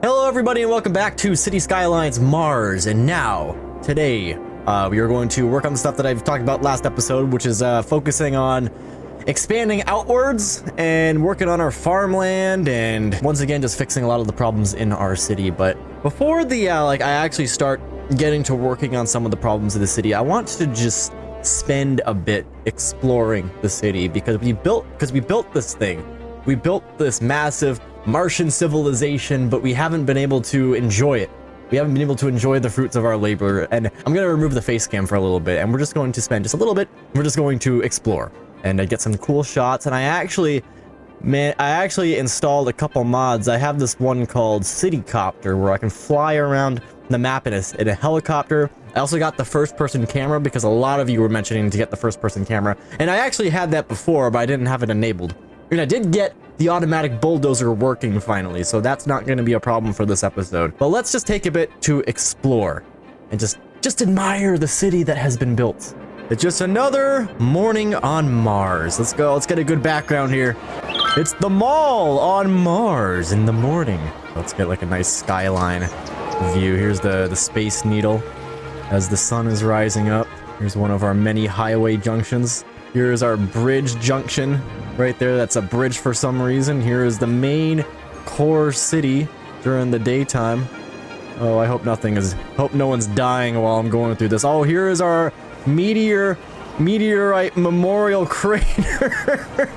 Hello everybody and welcome back to City Skylines Mars. And now, today, we are going to work on the stuff that I've talked about last episode, which is focusing on expanding outwards and working on our farmland and once again just fixing a lot of the problems in our city. But before the I actually start getting to working on some of the problems of the city, I want to just spend a bit exploring the city because we built this thing. We built this massive Martian civilization, but we haven't been able to enjoy it. We haven't been able to enjoy the fruits of our labor, and I'm going to remove the face cam for a little bit, and we're just going to spend just a little bit. We're just going to explore and get some cool shots. And I actually installed a couple mods. I have this one called Citycopter where I can fly around the map in a helicopter. I also got the first-person camera because a lot of you were mentioning to get the first-person camera, and I actually had that before, but I didn't have it enabled. And I did get the automatic bulldozer working finally, so that's not going to be a problem for this episode. But let's just take a bit to explore and just admire the city that has been built. It's just another morning on Mars. Let's go. Let's get a good background here. It's the mall on Mars in the morning. Let's get like a nice skyline view. Here's the Space Needle as the sun is rising up. Here's one of our many highway junctions. Here's our bridge junction right there. That's a bridge for some reason. Here is the main core city during the daytime. Oh, I hope no one's dying while I'm going through this. Oh, here is our meteorite memorial crater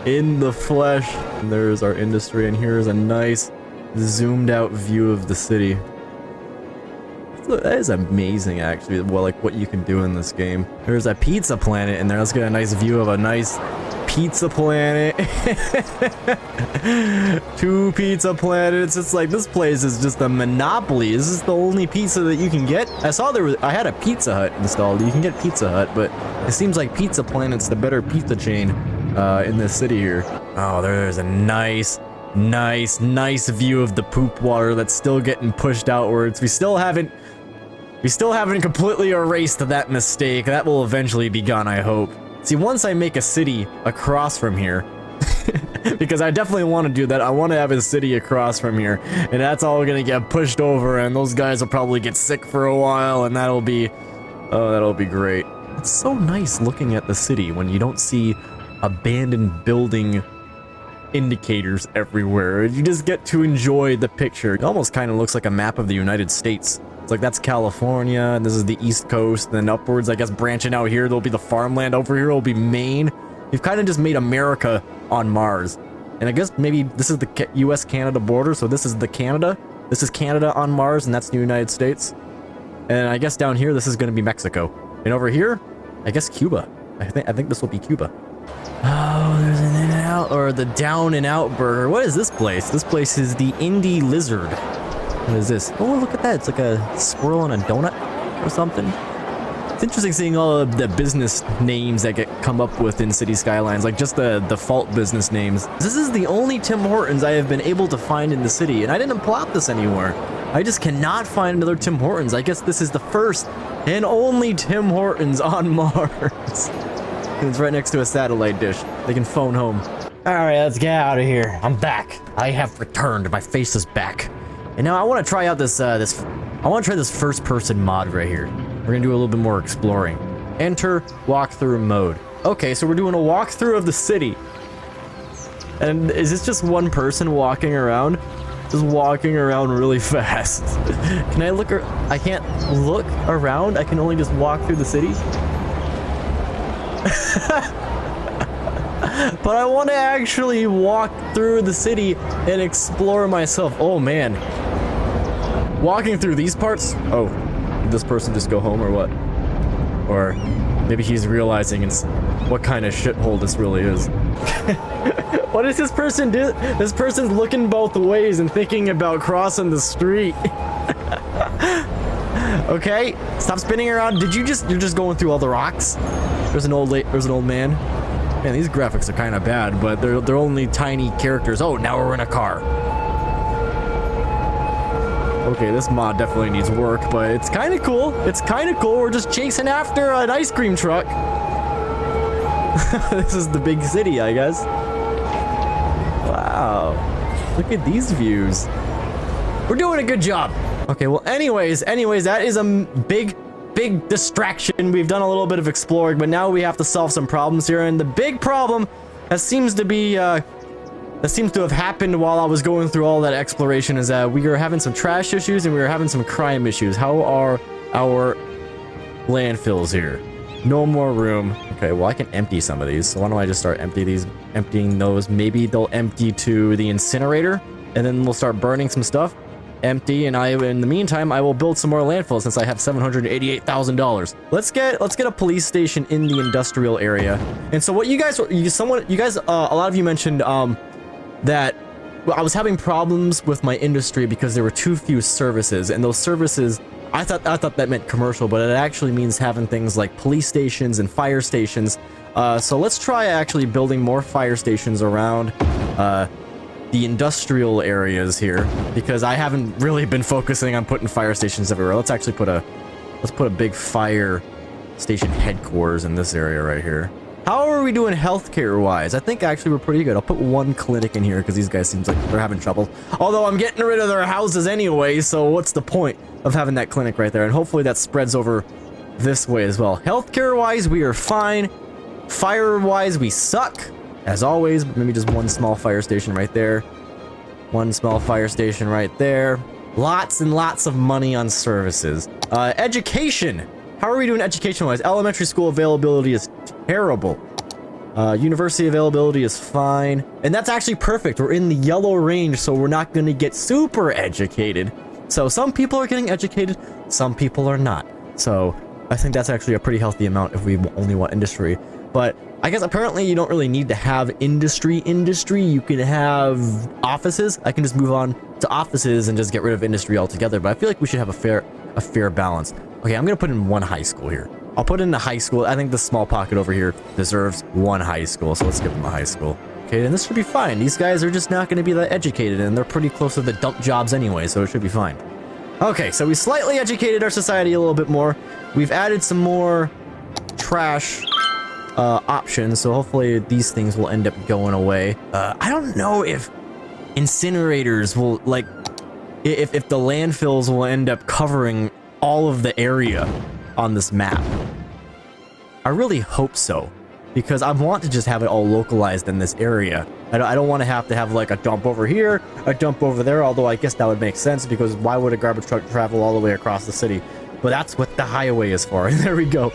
in the flesh. And there's our industry, and here's a nice zoomed out view of the city. That is amazing, actually. Well, like what you can do in this game. There's a pizza planet in there. Let's get a nice view of a nice pizza planet. 2 pizza planets. It's like this place is just a monopoly. This is the only pizza that you can get. I had a Pizza Hut installed. You can get Pizza Hut, but it seems like Pizza Planet's the better pizza chain in this city here. Oh, there's a nice view of the poop water that's still getting pushed outwards. We still haven't completely erased that mistake. That will eventually be gone, I hope. See, once I make a city across from here, because I definitely want to do that. I want to have a city across from here, and that's all going to get pushed over, and those guys will probably get sick for a while, and that'll be great. It's so nice looking at the city when you don't see abandoned building indicators everywhere. You just get to enjoy the picture. It almost kind of looks like a map of the United States. It's like that's California, and this is the East Coast, and then upwards, I guess, branching out here, there'll be the farmland. Over here will be Maine. We've kind of just made America on Mars. And I guess maybe this is the US-Canada border, so this is the Canada. This is Canada on Mars, and that's the United States. And I guess down here, this is going to be Mexico. And over here, I guess Cuba. I think this will be Cuba. Oh, there's an In-N-Out, or the Down and Out Burger. What is this place? This place is the Indie Lizard. What is this? Oh, look at that. It's like a squirrel and a donut or something. It's interesting seeing all of the business names that come up with in City Skylines, like just the default business names. This is the only Tim Hortons I have been able to find in the city, and I didn't plot this anywhere. I just cannot find another Tim Hortons. I guess this is the first and only Tim Hortons on Mars. It's right next to a satellite dish. They can phone home. All right, let's get out of here. I'm back. I have returned. My face is back. And now I want to try out this first-person mod right here. We're gonna do a little bit more exploring. Enter walkthrough mode. Okay, so we're doing a walkthrough of the city. And is this just one person walking around? Just walking around really fast. Can I look? I can't look around. I can only just walk through the city. But I want to actually walk through the city and explore myself. Oh man. Walking through these parts? Oh, did this person just go home or what? Or maybe he's realizing what kind of shithole this really is. What does this person do? This person's looking both ways and thinking about crossing the street. Okay, stop spinning around. You're just going through all the rocks? There's an old man. Man, these graphics are kind of bad, but they're only tiny characters. Oh, now we're in a car. Okay, this mod definitely needs work, but it's kind of cool. We're just chasing after an ice cream truck. This is the big city, I guess. Wow. Look at these views. We're doing a good job. Okay, well, anyways, that is a big distraction. We've done a little bit of exploring, but now we have to solve some problems here. And the big problem that seems to have happened while I was going through all that exploration is that we are having some trash issues and we are having some crime issues. How are our landfills here? No more room. Okay, well, I can empty some of these. So why don't I just start emptying those? Maybe they'll empty to the incinerator, and then we'll start burning some stuff. Empty, and in the meantime, I will build some more landfills since I have $788,000. Let's get a police station in the industrial area. And so what a lot of you mentioned that I was having problems with my industry because there were too few services, and those services, I thought that meant commercial, but it actually means having things like police stations and fire stations. So let's try actually building more fire stations around the industrial areas here, because I haven't really been focusing on putting fire stations everywhere. Let's actually put a big fire station headquarters in this area right here. How are we doing healthcare wise? I think actually we're pretty good. I'll put one clinic in here because these guys seems like they're having trouble. Although I'm getting rid of their houses anyway, so what's the point of having that clinic right there? And hopefully that spreads over this way as well. Healthcare wise, we are fine. Fire wise, we suck. As always, maybe just one small fire station right there. One small fire station right there. Lots and lots of money on services. Education. How are we doing education-wise? Elementary school availability is terrible. University availability is fine. And that's actually perfect. We're in the yellow range, so we're not going to get super educated. So some people are getting educated, some people are not. So I think that's actually a pretty healthy amount if we only want industry. But I guess apparently you don't really need to have industry. You can have offices. I can just move on to offices and just get rid of industry altogether. But I feel like we should have a fair balance. Okay, I'm gonna put in one high school here. I'll put in the high school. I think this small pocket over here deserves one high school, so let's give them a high school. Okay, then this should be fine. These guys are just not gonna be that educated, and they're pretty close to the dump jobs anyway, so it should be fine. Okay, so we slightly educated our society a little bit more. We've added some more trash options, so hopefully these things will end up going away. I don't know if incinerators will, like, if the landfills will end up covering all of the area on this map. I really hope so, because I want to just have it all localized in this area. I don't want to have like a dump over here, a dump over there, although I guess that would make sense, because why would a garbage truck travel all the way across the city? But that's what the highway is for. And there we go.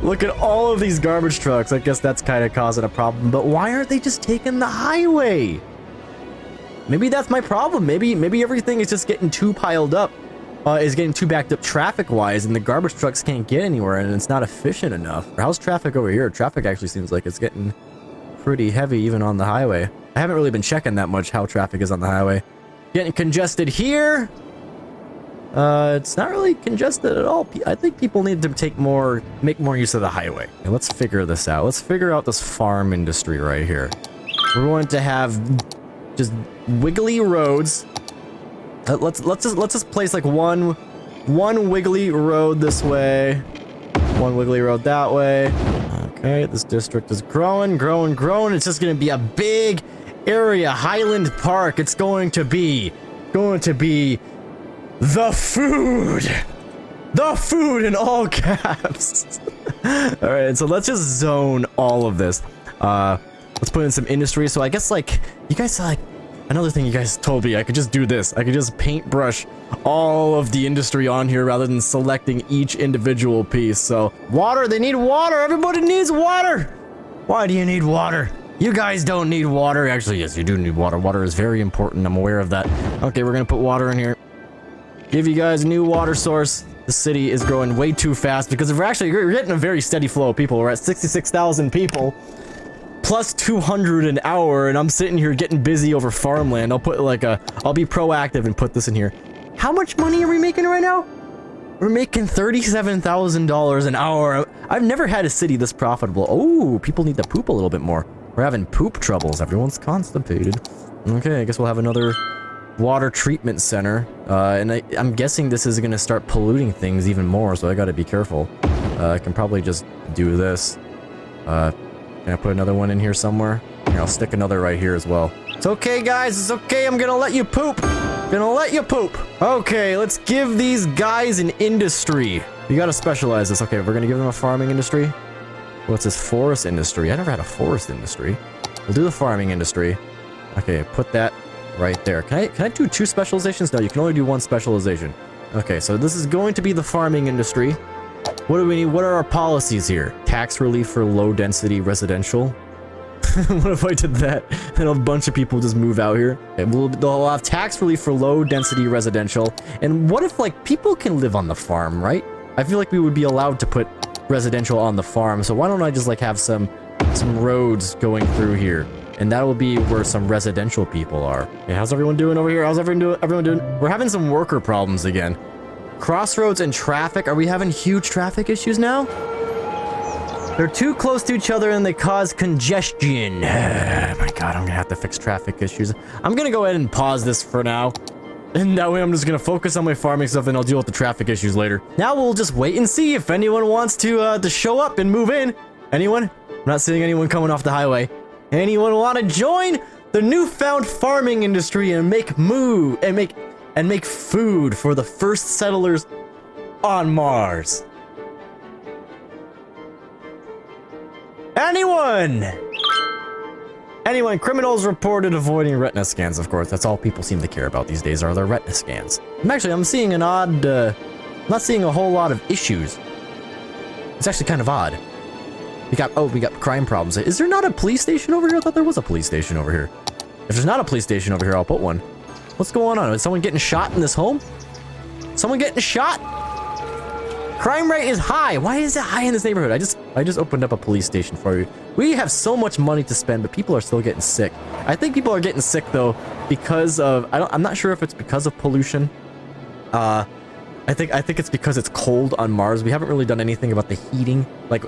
Look at all of these garbage trucks. I guess that's kind of causing a problem, but why aren't they just taking the highway? Maybe that's my problem. Maybe everything is just getting too piled up, is getting too backed up traffic-wise, and the garbage trucks can't get anywhere, and it's not efficient enough. How's traffic over here? Traffic actually seems like it's getting pretty heavy even on the highway. I haven't really been checking that much how traffic is on the highway. Getting congested here. It's not really congested at all. I think people need to make more use of the highway. Okay, let's figure this out. Let's figure out this farm industry right here. We're going to have just wiggly roads. Let's just place like one wiggly road this way, one wiggly road that way. Okay, this district is growing. It's just gonna be a big area, Highland Park. It's going to be the food in all caps. All right, so let's just zone all of this. Let's put in some industry. So I guess, like, you guys, like, another thing you guys told me, I could just do this. I could just paintbrush all of the industry on here rather than selecting each individual piece. So water, they need water. Everybody needs water. Why do you need water? You guys don't need water. Actually, yes, you do need water. Water is very important. I'm aware of that. Okay, we're gonna put water in here. Give you guys a new water source. The city is growing way too fast because we're getting a very steady flow of people. We're at 66,000 people. Plus 200 an hour, and I'm sitting here getting busy over farmland. I'll be proactive and put this in here. How much money are we making right now? We're making $37,000 an hour. I've never had a city this profitable. Oh, people need to poop a little bit more. We're having poop troubles. Everyone's constipated. Okay, I guess we'll have another water treatment center. And I'm guessing this is going to start polluting things even more, so I got to be careful. I can probably just do this. Can I put another one in here somewhere? Here, I'll stick another right here as well. It's okay, guys. It's okay. I'm gonna let you poop. Gonna let you poop. Okay, let's give these guys an industry. You gotta specialize this. Okay, we're gonna give them a farming industry. What's this? Forest industry. I never had a forest industry. We'll do the farming industry. Okay, put that right there. Can I do 2 specializations? No, you can only do 1 specialization. Okay, so this is going to be the farming industry. What do we need? What are our policies here? Tax relief for low density residential. What if I did that and a bunch of people just move out here? They'll have tax relief for low density residential. And what if like people can live on the farm, right? I feel like we would be allowed to put residential on the farm. So why don't I just like have some roads going through here? And that will be where some residential people are. Okay, how's everyone doing over here? How's everyone doing? We're having some worker problems again. Crossroads and traffic. Are we having huge traffic issues now? They're too close to each other and they cause congestion. Oh my god, I'm gonna have to fix traffic issues. I'm gonna go ahead and pause this for now. And that way I'm just gonna focus on my farming stuff and I'll deal with the traffic issues later. Now we'll just wait and see if anyone wants to show up and move in. Anyone? I'm not seeing anyone coming off the highway. Anyone want to join the newfound farming industry and make food for the first settlers on Mars? Anyone? Anyone? Criminals reported avoiding retina scans, of course. That's all people seem to care about these days are their retina scans. I'm seeing an odd, not seeing a whole lot of issues. It's actually kind of odd. We got crime problems. Is there not a police station over here? I thought there was a police station over here. If there's not a police station over here, I'll put one. What's going on? Is someone getting shot in this home? Someone getting shot? Crime rate is high. Why is it high in this neighborhood? I just opened up a police station for you. We have so much money to spend, but people are still getting sick. I think people are getting sick though because of I'm not sure if it's because of pollution. I think it's because it's cold on Mars. We haven't really done anything about the heating, like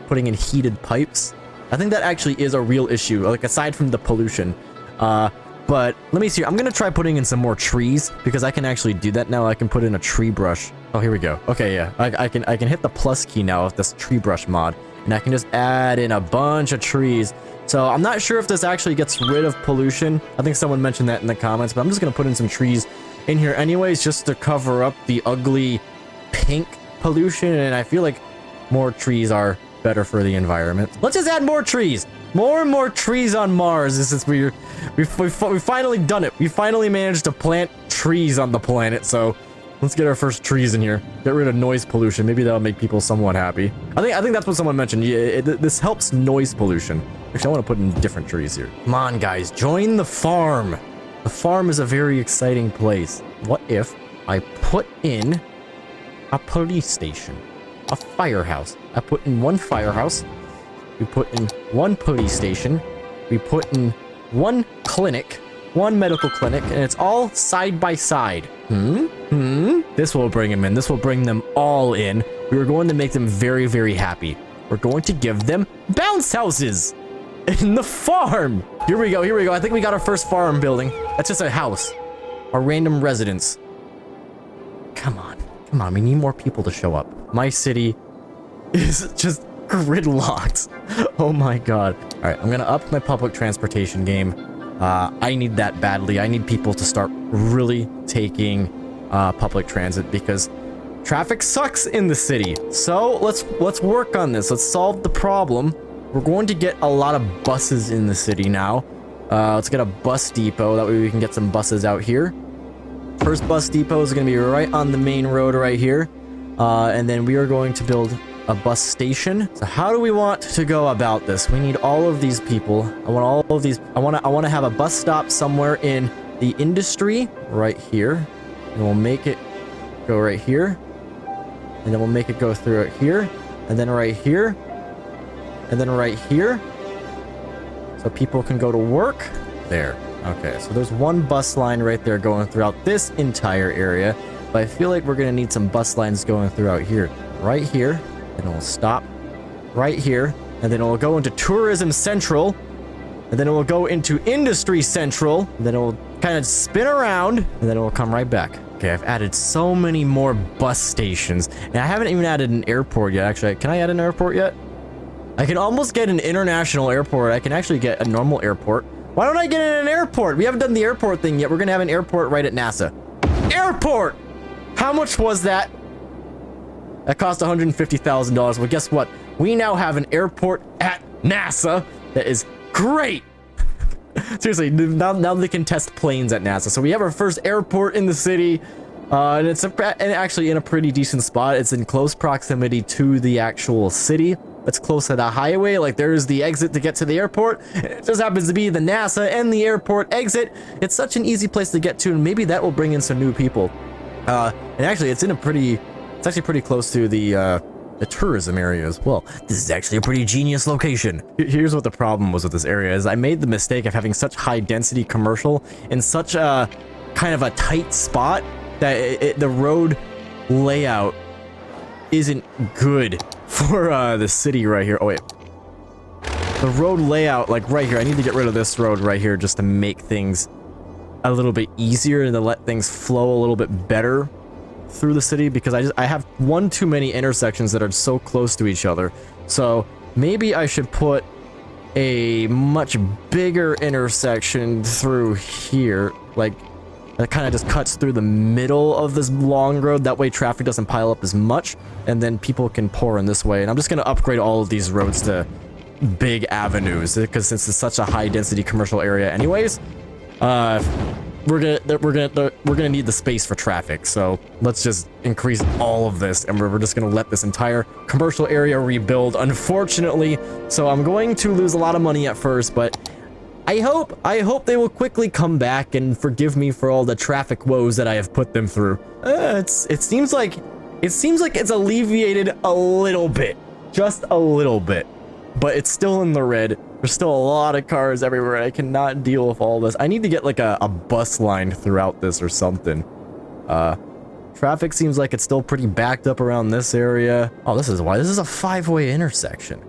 putting in heated pipes. I think that actually is a real issue, like aside from the pollution. But let me see. I'm gonna try putting in some more trees because I can actually do that now. I can put in a tree brush. Oh, here we go. Okay, yeah, I can hit the plus key now with this tree brush mod, and I can just add in a bunch of trees. So I'm not sure if this actually gets rid of pollution. I think someone mentioned that in the comments, but I'm just gonna put in some trees in here anyways, just to cover up the ugly pink pollution. And I feel like more trees are better for the environment. Let's just add more trees. More and more trees on Mars. Since we've finally done it. We finally managed to plant trees on the planet. So let's get our first trees in here. Get rid of noise pollution. Maybe that'll make people somewhat happy. I think that's what someone mentioned. Yeah, this helps noise pollution. Actually, I want to put in different trees here. Come on, guys, join the farm. The farm is a very exciting place. What if I put in a police station, a firehouse? I put in one firehouse. We put in one police station. We put in one clinic, one medical clinic, and it's all side by side. This will bring them in. This will bring them all in. We are going to make them very, very happy. We're going to give them bounce houses in the farm. Here we go. Here we go. I think we got our first farm building. That's just a house. A random residence. Come on. Come on. We need more people to show up. My city is just gridlocked. Oh my god. All right, I'm going to up my public transportation game. I need that badly. I need people to start really taking public transit because traffic sucks in the city. So let's work on this. Let's solve the problem. We're going to get a lot of buses in the city now. Let's get a bus depot. That way we can get some buses out here. First bus depot is going to be right on the main road right here. And then we are going to build a bus station. So how do we want to go about this? We need all of these people. I want all of these. I want to have a bus stop somewhere in the industry right here. And we'll make it go right here. And then we'll make it go through it here. And then right here. And then right here. So people can go to work. There. Okay, so there's one bus line right there going throughout this entire area. But I feel like we're going to need some bus lines going throughout here. Right here. And it will stop right here. And then it will go into Tourism Central. And then it will go into Industry Central. And then it will kind of spin around. And then it will come right back. Okay, I've added so many more bus stations. And I haven't even added an airport yet. Actually, can I add an airport yet? I can almost get an international airport. I can actually get a normal airport. Why don't I get in an airport? We haven't done the airport thing yet. We're gonna have an airport right at NASA. Airport! How much was that? That cost $150,000. Well, guess what? We now have an airport at NASA. That is great. Seriously, now they can test planes at NASA. So we have our first airport in the city. And it's actually in a pretty decent spot. It's in close proximity to the actual city. It's close to the highway. Like, there's the exit to get to the airport. It just happens to be the NASA and the airport exit. It's such an easy place to get to, and maybe that will bring in some new people. And actually, it's actually pretty close to the tourism area as well. This is actually a pretty genius location. Here's what the problem was with this area is I made the mistake of having such high density commercial in such a kind of a tight spot that the road layout isn't good for the city right here. Oh wait, the road layout, like right here, I need to get rid of this road right here just to make things a little bit easier and to let things flow a little bit better through the city, because I have one too many intersections that are so close to each other. So maybe I should put a much bigger intersection through here, like that kind of just cuts through the middle of this long road. That way traffic doesn't pile up as much, and then people can pour in this way. And I'm just going to upgrade all of these roads to big avenues, because since it's such a high density commercial area anyways, we're gonna need the space for traffic. So let's just increase all of this, and we're just gonna let this entire commercial area rebuild, unfortunately. So I'm going to lose a lot of money at first, but I hope they will quickly come back and forgive me for all the traffic woes that I have put them through. It seems like it's alleviated a little bit, just a little bit, but it's still in the red. There's still a lot of cars everywhere. I cannot deal with all this. I need to get like a bus line throughout this or something. Traffic seems like it's still pretty backed up around this area. Oh, this is why. This is a 5-way intersection.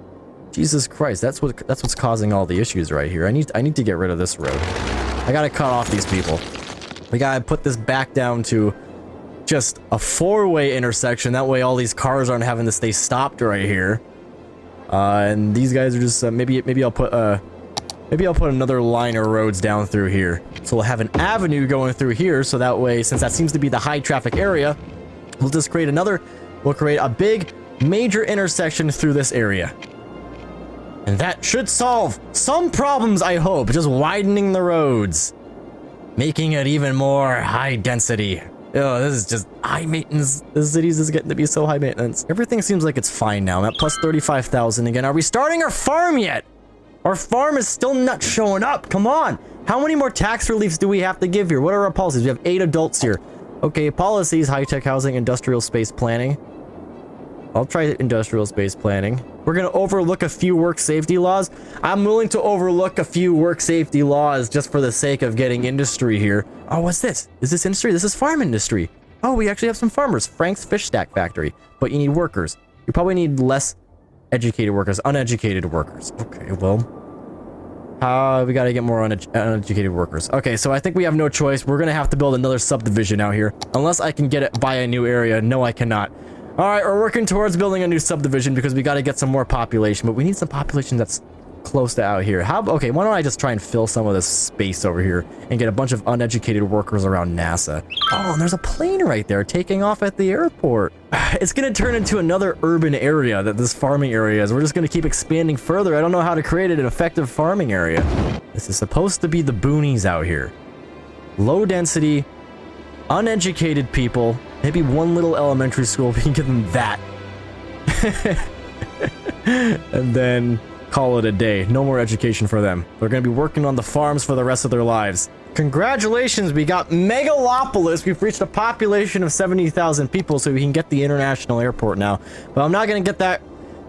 Jesus Christ, that's what's causing all the issues right here. I need to get rid of this road. I gotta cut off these people. We gotta put this back down to just a 4-way intersection. That way all these cars aren't having to stay stopped right here. And these guys are just maybe I'll put another line of roads down through here. So we'll have an avenue going through here, so that way, since that seems to be the high traffic area, we'll create a big major intersection through this area. And that should solve some problems, I hope. Just widening the roads, making it even more high density. Oh, this is just high maintenance. The cities is getting to be so high maintenance. Everything seems like it's fine now. I'm at plus 35,000 again. Are we starting our farm yet? Our farm is still not showing up. Come on. How many more tax reliefs do we have to give here? What are our policies? We have 8 adults here. Okay, policies, high-tech housing, industrial space planning. I'll try industrial space planning. We're going to overlook a few work safety laws. I'm willing to overlook a few work safety laws just for the sake of getting industry here. Oh, what's this? Is this industry? This is farm industry. Oh, we actually have some farmers. Frank's Fish Stack Factory. But you need workers. You probably need less educated workers, uneducated workers. Okay, well, we got to get more uneducated workers. Okay, so I think we have no choice. We're going to have to build another subdivision out here. Unless I can get it by a new area. No, I cannot. All right, we're working towards building a new subdivision because we got to get some more population, but we need some population that's close to out here. Okay, why don't I just try and fill some of this space over here and get a bunch of uneducated workers around NASA. Oh, and there's a plane right there taking off at the airport. It's going to turn into another urban area that this farming area is. We're just going to keep expanding further. I don't know how to create an effective farming area. This is supposed to be the boonies out here. Low density, uneducated people. Maybe one little elementary school, we can give them that. And then call it a day. No more education for them. They're going to be working on the farms for the rest of their lives. Congratulations, we got Megalopolis. We've reached a population of 70,000 people, so we can get the international airport now. But I'm not going to get that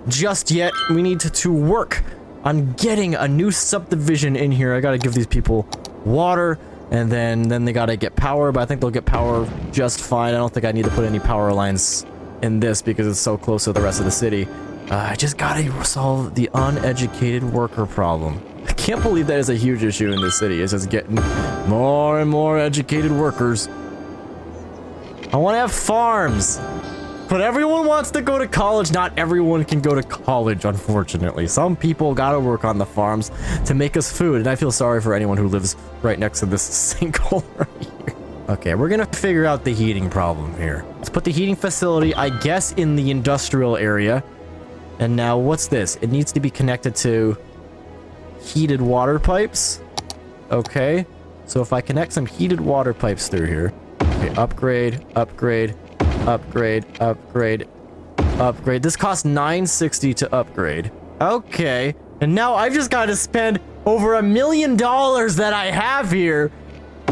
just yet. We need to work on getting a new subdivision in here. I got to give these people water. And then they gotta get power, but I think they'll get power just fine. I don't think I need to put any power lines in this because it's so close to the rest of the city. I just gotta solve the uneducated worker problem. I can't believe that is a huge issue in this city. It's just getting more and more educated workers. I want to have farms. But everyone wants to go to college. Not everyone can go to college, unfortunately. Some people gotta work on the farms to make us food, and I feel sorry for anyone who lives right next to this sinkhole right here. Okay, we're gonna figure out the heating problem here. Let's put the heating facility, I guess, in the industrial area. And now, what's this? It needs to be connected to heated water pipes. Okay, so if I connect some heated water pipes through here. Okay, upgrade, upgrade, upgrade, upgrade, upgrade. This costs $960 to upgrade. Okay, and now I've just got to spend over $1 million that I have here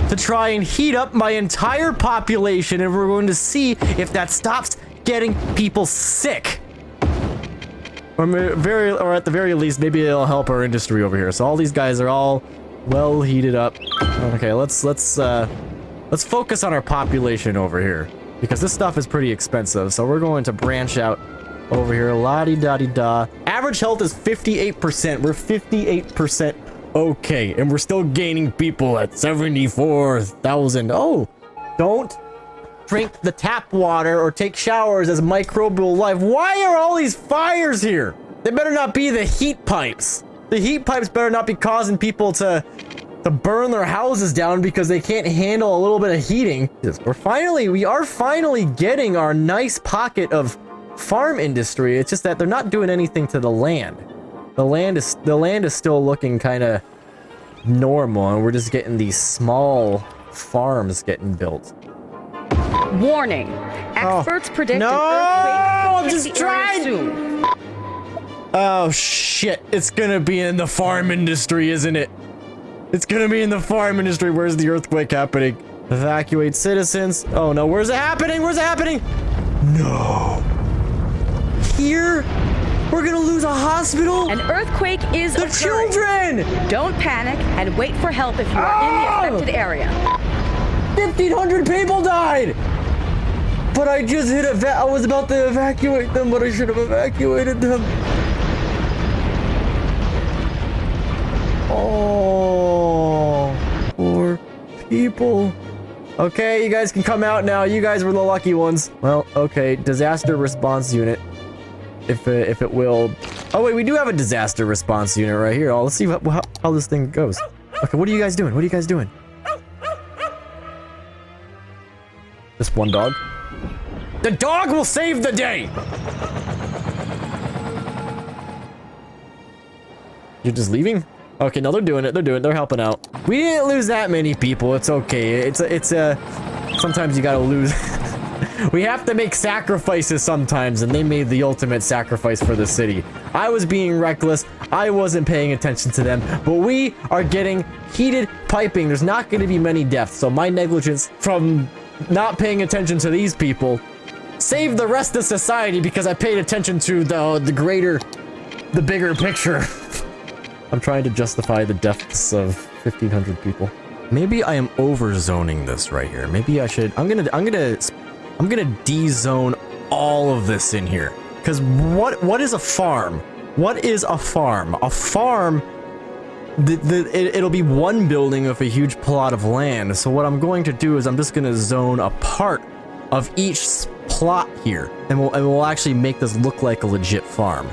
to try and heat up my entire population, and we're going to see if that stops getting people sick. Or at the very least, maybe it'll help our industry over here. So all these guys are all well heated up. Okay, let's focus on our population over here, because this stuff is pretty expensive. So we're going to branch out over here. La-di-da-di-da. Average health is 58%. We're 58% okay, and we're still gaining people at 74,000. Oh, don't drink the tap water or take showers as microbial life. Why are all these fires here? They better not be the heat pipes. The heat pipes better not be causing people to burn their houses down because they can't handle a little bit of heating. We are finally getting our nice pocket of farm industry. It's just that they're not doing anything to the land. The land is still looking kind of normal, and we're just getting these small farms getting built. Warning. Experts predict no, an earthquake I'm just trying soon. Oh shit, it's gonna be in the farm industry, isn't it? It's gonna be in the farm industry. Where's the earthquake happening? Evacuate citizens. Oh no, where's it happening? Where's it happening? No. Here? We're gonna lose a hospital? An earthquake is the occurring. Children! Don't panic and wait for help if you are in the affected area. 1,500 people died! But I just I was about to evacuate them, but I should have evacuated them. Oh, poor people. Okay, you guys can come out now. You guys were the lucky ones. Well, okay, disaster response unit. If it will. Oh wait, we do have a disaster response unit right here. Oh, let's see how this thing goes. Okay, what are you guys doing? What are you guys doing? This one dog. The dog will save the day. You're just leaving? Okay, no, they're doing it. They're helping out. We didn't lose that many people. It's okay. Sometimes you gotta lose. We have to make sacrifices sometimes, and they made the ultimate sacrifice for the city. I was being reckless. I wasn't paying attention to them, but we are getting heated piping. There's not going to be many deaths, so my negligence from not paying attention to these people saved the rest of society because I paid attention to the bigger picture. I'm trying to justify the deaths of 1,500 people. Maybe I am over zoning this right here. Maybe I should. I'm gonna de-zone all of this in here. Because what is a farm? What is a farm? A farm, it'll be one building with a huge plot of land. So what I'm going to do is I'm just gonna zone a part of each plot here, and we'll actually make this look like a legit farm.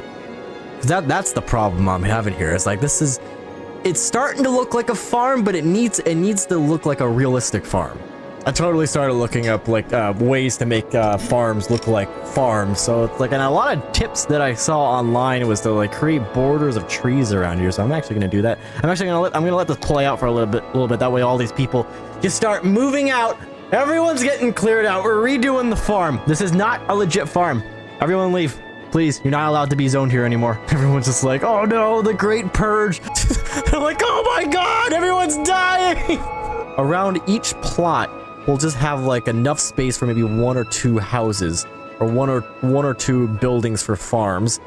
That's the problem I'm having here. It's like it's starting to look like a farm, but it needs to look like a realistic farm. I totally started looking up like ways to make farms look like farms. So it's like, and a lot of tips that I saw online was to like create borders of trees around here. So I'm actually gonna do that. I'm gonna let this play out for a little bit. That way, all these people just start moving out. Everyone's getting cleared out. We're redoing the farm. This is not a legit farm. Everyone leave. Please, you're not allowed to be zoned here anymore. Everyone's just like, oh no, the Great Purge. They're like, oh my god, everyone's dying. Around each plot, we'll just have like enough space for maybe one or two houses, or one or two buildings for farms.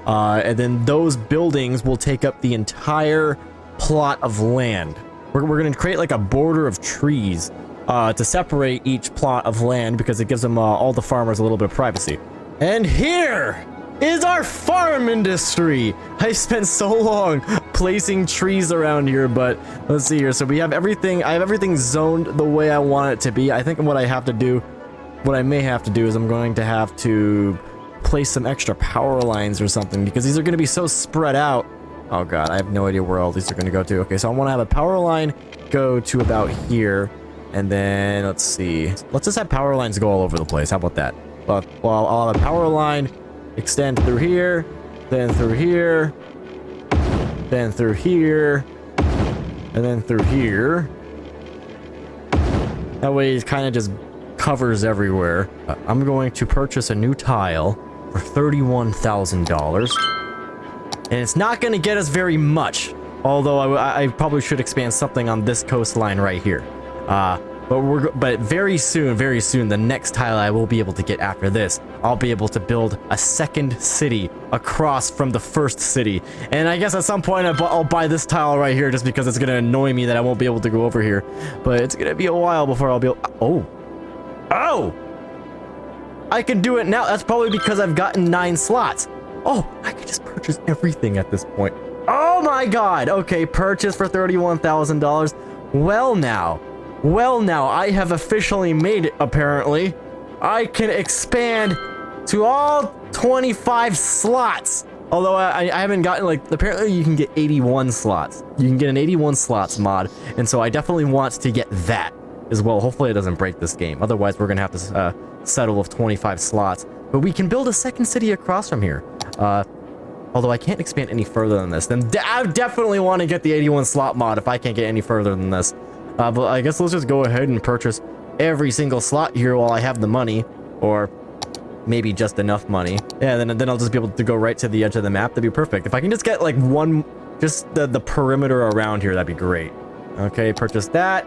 And then those buildings will take up the entire plot of land. We're going to create like a border of trees to separate each plot of land because it gives them all the farmers a little bit of privacy. And here is our farm industry. I spent so long placing trees around here, but let's see here. So we have everything. I have everything zoned the way I want it to be. I think what I have to do what I may have to do is I'm going to have to place some extra power lines or something, because these are going to be so spread out. Oh god, I have no idea where all these are going to go to. Okay, so I want to have a power line go to about here, and then let's see. Let's just have power lines go all over the place. How about that? Well, I'll have a power line extend through here, then through here, then through here, and then through here. That way it kind of just covers everywhere. I'm going to purchase a new tile for $31,000. And it's not going to get us very much. Although I probably should expand something on this coastline right here. But very soon, the next tile I will be able to get after this, I'll be able to build a second city across from the first city. And I guess at some point I'll buy this tile right here just because it's going to annoy me that I won't be able to go over here. But it's going to be a while before I'll be able... Oh! I can do it now. That's probably because I've gotten 9 slots. Oh, I can just purchase everything at this point. Oh my god! Okay, purchase for $31,000. Well now, I have officially made it, apparently. I can expand to all 25 slots. Although I haven't gotten, like, apparently you can get 81 slots. You can get an 81 slots mod, and so I definitely want to get that as well. Hopefully it doesn't break this game. Otherwise, we're going to have to settle with 25 slots. But we can build a second city across from here. Although I can't expand any further than this. Then I definitely want to get the 81 slot mod if I can't get any further than this. But I guess let's just go ahead and purchase every single slot here while I have the money. Or maybe just enough money. Yeah, then I'll just be able to go right to the edge of the map. That'd be perfect. If I can just get like just the perimeter around here, that'd be great. Okay, purchase that.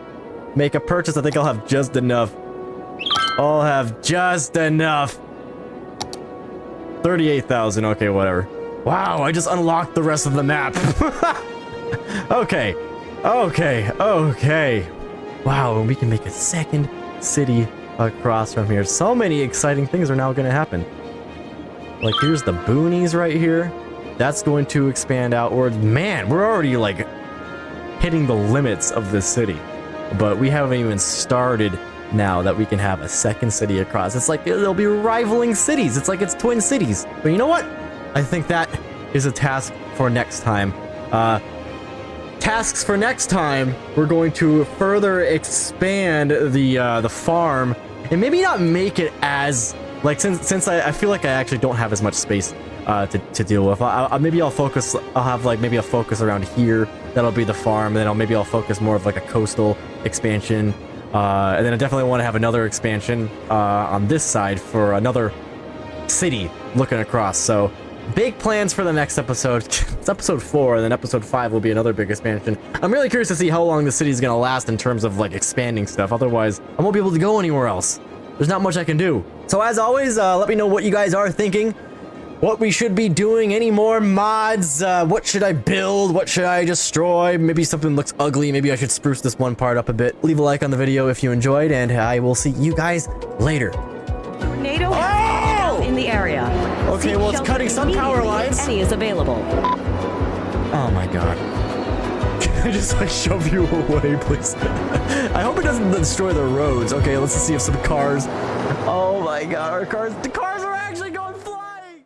Make a purchase. I think I'll have just enough. I'll have just enough. 38,000. Okay, whatever. Wow, I just unlocked the rest of the map. Okay. Wow, and we can make a second city across from here. So many exciting things are now going to happen. Like, here's the boonies right here. That's going to expand outwards. Man, we're already, like, hitting the limits of this city. But we haven't even started now that we can have a second city across. It's like they'll be rivaling cities. It's like it's twin cities. But you know what? I think that is a task for next time. Tasks for next time, we're going to further expand the farm and maybe not make it as like since I feel like I actually don't have as much space to deal with. Maybe I'll focus. I'll have like maybe a focus around here. That'll be the farm. And then maybe I'll focus more of like a coastal expansion. And then I definitely want to have another expansion on this side for another city looking across. So big plans for the next episode. It's episode 4, and then episode 5 will be another big expansion. I'm really curious to see how long the city is going to last in terms of like expanding stuff. Otherwise, I won't be able to go anywhere else. There's not much I can do. So as always, let me know what you guys are thinking. What we should be doing, any more mods, what should I build, what should I destroy, maybe something looks ugly, maybe I should spruce this one part up a bit. Leave a like on the video if you enjoyed, and I will see you guys later. Tornado has in the area. Okay, well it's cutting some power lines. Any is available. Oh my god. Can I just like shove you away, please? I hope it doesn't destroy the roads. Okay, let's see if some cars... Oh my god, the cars